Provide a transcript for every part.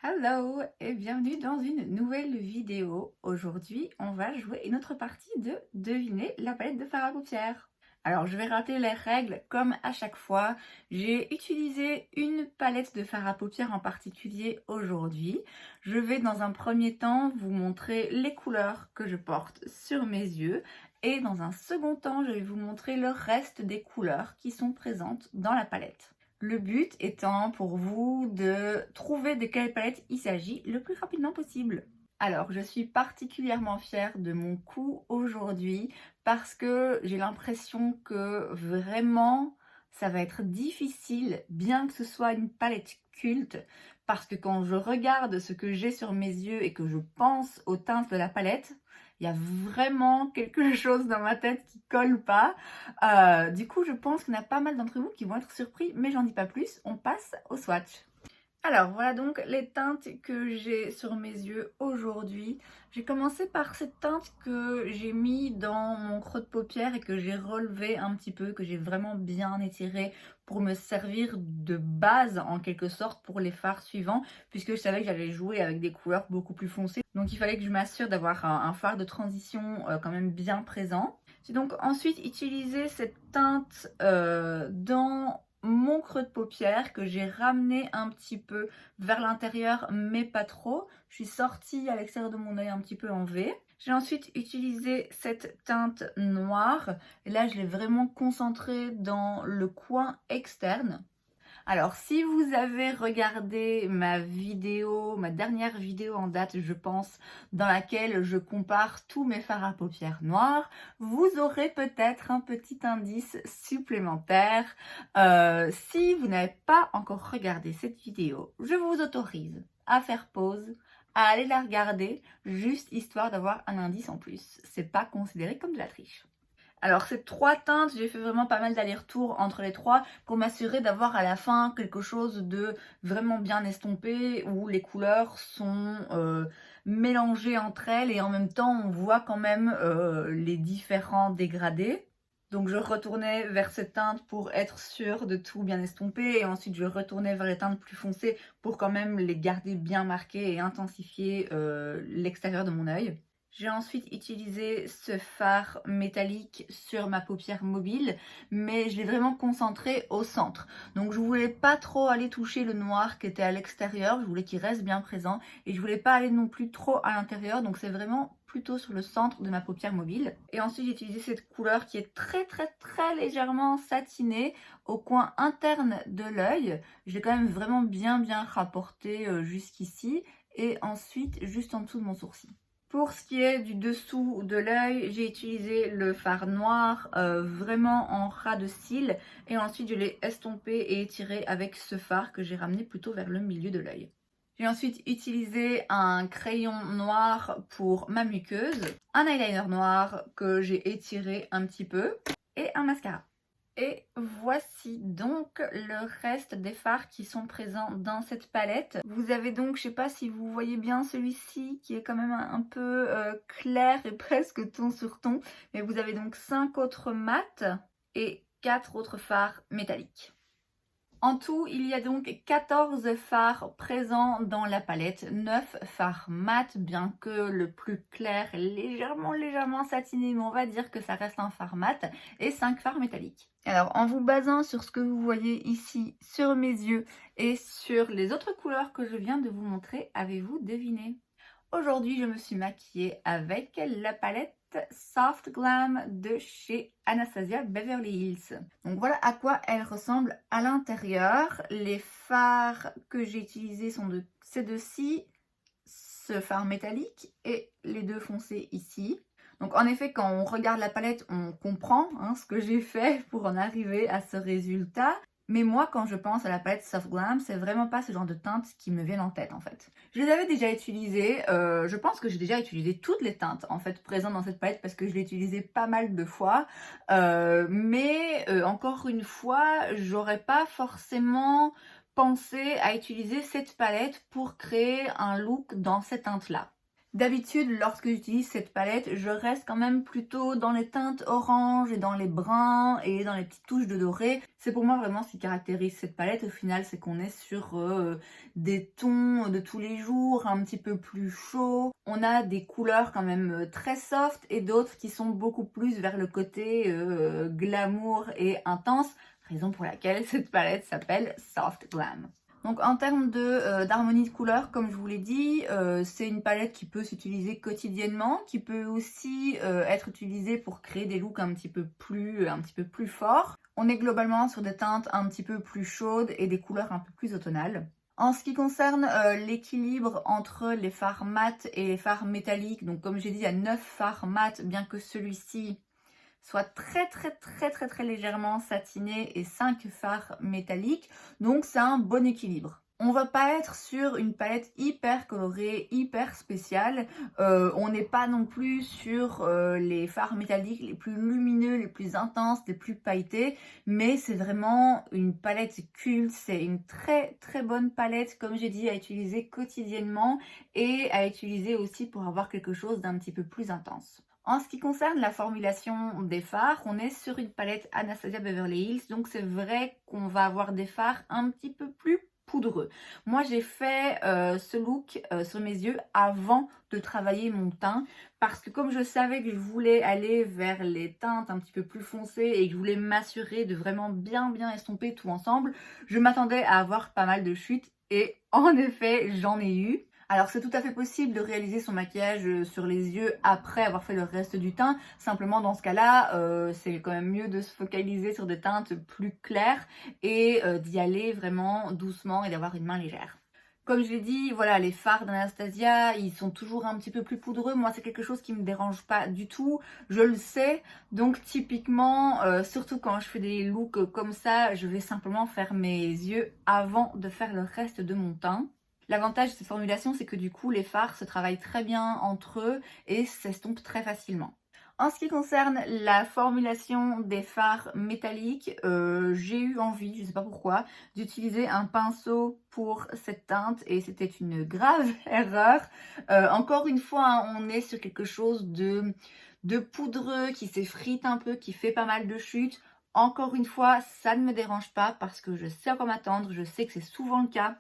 Hello et bienvenue dans une nouvelle vidéo. Aujourd'hui, on va jouer une autre partie de deviner la palette de fard à paupières. Alors, je vais rappeler les règles comme à chaque fois. J'ai utilisé une palette de fard à paupières en particulier aujourd'hui. Je vais dans un premier temps vous montrer les couleurs que je porte sur mes yeux et dans un second temps, je vais vous montrer le reste des couleurs qui sont présentes dans la palette. Le but étant pour vous de trouver de quelle palette il s'agit le plus rapidement possible. Alors, je suis particulièrement fière de mon coup aujourd'hui parce que j'ai l'impression que vraiment ça va être difficile, bien que ce soit une palette culte, parce que quand je regarde ce que j'ai sur mes yeux et que je pense aux teintes de la palette, il y a vraiment quelque chose dans ma tête qui colle pas. Du coup, je pense qu'il y en a pas mal d'entre vous qui vont être surpris, mais j'en dis pas plus, on passe au swatch. Alors voilà donc les teintes que j'ai sur mes yeux aujourd'hui. J'ai commencé par cette teinte que j'ai mis dans mon creux de paupière et que j'ai relevé un petit peu, que j'ai vraiment bien étiré pour me servir de base en quelque sorte pour les fards suivants, puisque je savais que j'allais jouer avec des couleurs beaucoup plus foncées. Donc il fallait que je m'assure d'avoir un fard de transition quand même bien présent. J'ai donc ensuite utilisé cette teinte dans mon creux de paupière que j'ai ramené un petit peu vers l'intérieur mais pas trop. Je suis sortie à l'extérieur de mon œil un petit peu en V. J'ai ensuite utilisé cette teinte noire et là je l'ai vraiment concentrée dans le coin externe. Alors, si vous avez regardé ma dernière vidéo en date, je pense, dans laquelle je compare tous mes fards à paupières noirs, vous aurez peut-être un petit indice supplémentaire. Si vous n'avez pas encore regardé cette vidéo, je vous autorise à faire pause, à aller la regarder, juste histoire d'avoir un indice en plus. C'est pas considéré comme de la triche. Alors ces trois teintes, j'ai fait vraiment pas mal d'allers-retours entre les trois pour m'assurer d'avoir à la fin quelque chose de vraiment bien estompé où les couleurs sont mélangées entre elles et en même temps on voit quand même les différents dégradés. Donc je retournais vers cette teinte pour être sûre de tout bien estomper et ensuite je retournais vers les teintes plus foncées pour quand même les garder bien marquées et intensifier l'extérieur de mon œil. J'ai ensuite utilisé ce fard métallique sur ma paupière mobile, mais je l'ai vraiment concentré au centre. Donc je voulais pas trop aller toucher le noir qui était à l'extérieur, je voulais qu'il reste bien présent et je voulais pas aller non plus trop à l'intérieur, donc c'est vraiment plutôt sur le centre de ma paupière mobile. Et ensuite j'ai utilisé cette couleur qui est très légèrement satinée au coin interne de l'œil. Je l'ai quand même vraiment bien rapporté jusqu'ici et ensuite juste en dessous de mon sourcil. Pour ce qui est du dessous de l'œil, j'ai utilisé le fard noir vraiment en ras de cils et ensuite je l'ai estompé et étiré avec ce fard que j'ai ramené plutôt vers le milieu de l'œil. J'ai ensuite utilisé un crayon noir pour ma muqueuse, un eyeliner noir que j'ai étiré un petit peu et un mascara. Et voici donc le reste des fards qui sont présents dans cette palette. Vous avez donc, je sais pas si vous voyez bien celui-ci qui est quand même un peu clair et presque ton sur ton. Mais vous avez donc 5 autres mats et 4 autres fards métalliques. En tout, il y a donc 14 fards présents dans la palette, 9 fards mat, bien que le plus clair est légèrement satiné, mais on va dire que ça reste un fard mat, et 5 fards métalliques. Alors, en vous basant sur ce que vous voyez ici sur mes yeux et sur les autres couleurs que je viens de vous montrer, avez-vous deviné? Aujourd'hui, je me suis maquillée avec la palette Soft Glam de chez Anastasia Beverly Hills. Donc voilà à quoi elle ressemble à l'intérieur. Les fards que j'ai utilisés sont de ces deux-ci, ce fard métallique et les deux foncés ici. Donc en effet, quand on regarde la palette, on comprend ce que j'ai fait pour en arriver à ce résultat. Mais moi, quand je pense à la palette Soft Glam, c'est vraiment pas ce genre de teintes qui me viennent en tête en fait. Je les avais déjà utilisées, je pense que j'ai déjà utilisé toutes les teintes en fait présentes dans cette palette parce que je l'ai utilisée pas mal de fois. Mais encore une fois, j'aurais pas forcément pensé à utiliser cette palette pour créer un look dans cette teinte là. D'habitude, lorsque j'utilise cette palette, je reste quand même plutôt dans les teintes orange et dans les bruns et dans les petites touches de doré. C'est pour moi vraiment ce qui caractérise cette palette. Au final, c'est qu'on est sur des tons de tous les jours, un petit peu plus chauds. On a des couleurs quand même très soft et d'autres qui sont beaucoup plus vers le côté glamour et intense. Raison pour laquelle cette palette s'appelle Soft Glam. Donc en termes d'harmonie de couleurs, comme je vous l'ai dit, c'est une palette qui peut s'utiliser quotidiennement, qui peut aussi être utilisée pour créer des looks un petit peu plus forts. On est globalement sur des teintes un petit peu plus chaudes et des couleurs un peu plus automnales. En ce qui concerne l'équilibre entre les fards mat et les fards métalliques, donc comme j'ai dit, il y a 9 fards mat, bien que celui-ci soit très légèrement satiné et 5 fards métalliques, donc c'est un bon équilibre. On va pas être sur une palette hyper colorée, hyper spéciale, on n'est pas non plus sur les fards métalliques les plus lumineux, les plus intenses, les plus pailletés, mais c'est vraiment une palette culte, c'est une très bonne palette, comme j'ai dit, à utiliser quotidiennement et à utiliser aussi pour avoir quelque chose d'un petit peu plus intense. En ce qui concerne la formulation des fards, on est sur une palette Anastasia Beverly Hills, donc c'est vrai qu'on va avoir des fards un petit peu plus poudreux. Moi j'ai fait ce look sur mes yeux avant de travailler mon teint parce que comme je savais que je voulais aller vers les teintes un petit peu plus foncées et que je voulais m'assurer de vraiment bien estomper tout ensemble, je m'attendais à avoir pas mal de chutes et en effet j'en ai eu. Alors c'est tout à fait possible de réaliser son maquillage sur les yeux après avoir fait le reste du teint. Simplement dans ce cas-là, c'est quand même mieux de se focaliser sur des teintes plus claires et d'y aller vraiment doucement et d'avoir une main légère. Comme je l'ai dit, voilà, les fards d'Anastasia, ils sont toujours un petit peu plus poudreux. Moi, c'est quelque chose qui me dérange pas du tout. Je le sais. Donc, typiquement, surtout quand je fais des looks comme ça, je vais simplement faire mes yeux avant de faire le reste de mon teint. L'avantage de cette formulation, c'est que du coup, les fards se travaillent très bien entre eux et s'estompent très facilement. En ce qui concerne la formulation des fards métalliques, j'ai eu envie, je ne sais pas pourquoi, d'utiliser un pinceau pour cette teinte et c'était une grave erreur. Encore une fois, hein, on est sur quelque chose de poudreux qui s'effrite un peu, qui fait pas mal de chutes. Encore une fois, ça ne me dérange pas parce que je sais à quoi m'attendre, je sais que c'est souvent le cas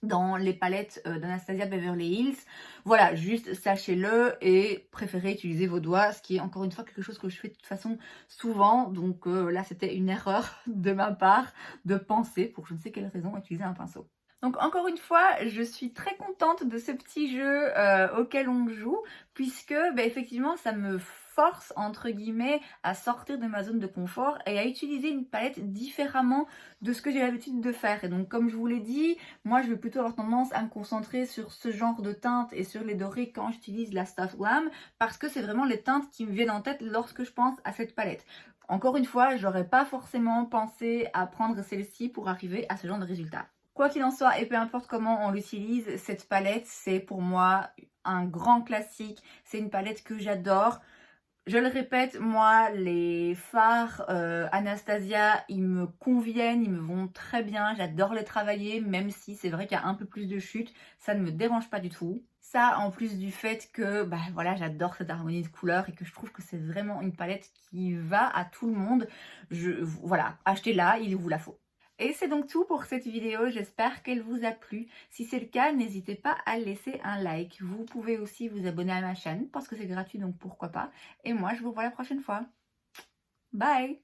dans les palettes d'Anastasia Beverly Hills. Voilà, juste sachez-le et préférez utiliser vos doigts, ce qui est encore une fois quelque chose que je fais de toute façon souvent. Donc là, c'était une erreur de ma part de penser, pour je ne sais quelle raison, utiliser un pinceau. Donc encore une fois, je suis très contente de ce petit jeu auquel on joue, puisque effectivement, ça me force, entre guillemets, à sortir de ma zone de confort et à utiliser une palette différemment de ce que j'ai l'habitude de faire. Et donc, comme je vous l'ai dit, moi, je vais plutôt avoir tendance à me concentrer sur ce genre de teintes et sur les dorés quand j'utilise la Soft Glam, parce que c'est vraiment les teintes qui me viennent en tête lorsque je pense à cette palette. Encore une fois, j'aurais pas forcément pensé à prendre celle-ci pour arriver à ce genre de résultat. Quoi qu'il en soit, et peu importe comment on l'utilise, cette palette, c'est pour moi un grand classique. C'est une palette que j'adore. Je le répète, moi, les fards Anastasia, ils me conviennent, ils me vont très bien. J'adore les travailler, même si c'est vrai qu'il y a un peu plus de chute. Ça ne me dérange pas du tout. Ça, en plus du fait que voilà, j'adore cette harmonie de couleurs et que je trouve que c'est vraiment une palette qui va à tout le monde. Voilà, achetez-la, il vous la faut. Et c'est donc tout pour cette vidéo, j'espère qu'elle vous a plu. Si c'est le cas, n'hésitez pas à laisser un like. Vous pouvez aussi vous abonner à ma chaîne parce que c'est gratuit, donc pourquoi pas. Et moi, je vous vois la prochaine fois. Bye!